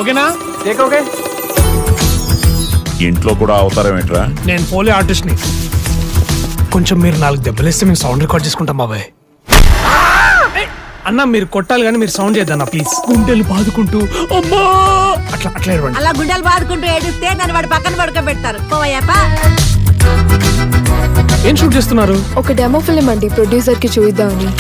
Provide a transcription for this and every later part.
ఓకేనా? ఓకే. ఇంట్లో కూడా అవతారం ఏంట్రా? నేను పోలీ ఆర్టిస్ట్ ని. కొంచెం మీరు 4 దెబ్బలేస్తే మేము సౌండ్ రికార్డ్ చేసుకుంటాం బాబాయ్. అన్న మీరు కొట్టాలి కానీ మీరు సౌండ్ చేద్దన్న ప్లీజ్. గుండెలు బాదుకుంటూ అమ్మా అట్లా అట్లా ఏడవండి. అలా గుండెలు బాదుకుంటూ ఏడిస్తే నన్ను వాడి పక్కన పడుకోబెడతారు. పోవయ్యప్ప. ఏం షూట్ చేస్తున్నారు? ఒక డెమో ఫిల్మ్ అండి, ప్రొడ్యూసర్ కి చూద్దామని.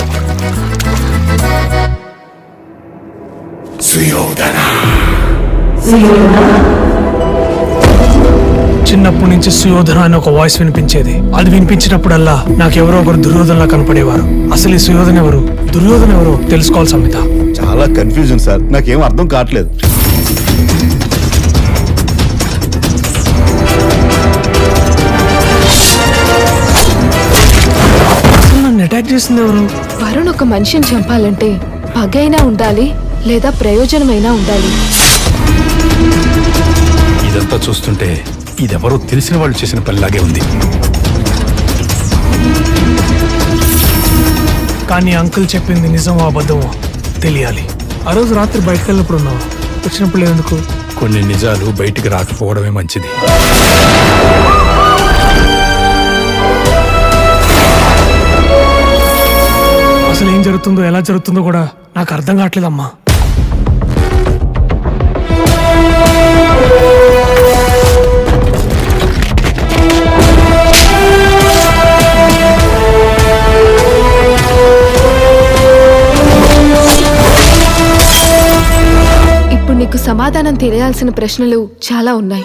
చిన్నప్పటి నుంచి సుయోధన అని ఒక వాయిస్ వినిపించేది. అది వినిపించినప్పుడల్లా నాకెవరో ఒకరు దుర్యోధనలా కనపడేవారు. అసలు ఈ సుయోధన ఎవరు, దుర్యోధన ఎవరు తెలుసుకోవాలి సంహిత. చాలా కన్ఫ్యూజన్ సార్, నాకేం అర్థం కావట్లేదు. నన్ను అటాక్ చేసింది ఎవరు? వరుణ్ ఒక మనిషిని చంపాలంటే పగైనా ఉండాలి లేదా ప్రయోజనమైనా ఉండాలి. ఇదంతా చూస్తుంటే ఇదెవరో తెలిసిన వాళ్ళు చేసిన పనిలాగే ఉంది. కానీ అంకుల్ చెప్పింది నిజమో అబద్ధమో తెలియాలి. ఆ రోజు రాత్రి బయటకు వెళ్ళినప్పుడు ఉన్నావు, వచ్చినప్పుడు లేదెందుకు? కొన్ని నిజాలు బయటికి రాకపోవడమే మంచిది. అసలు ఏం జరుగుతుందో ఎలా జరుగుతుందో కూడా నాకు అర్థం కావట్లేదమ్మా. ఇప్పుడు నీకు సమాధానం తెలియాల్సిన ప్రశ్నలు చాలా ఉన్నాయి.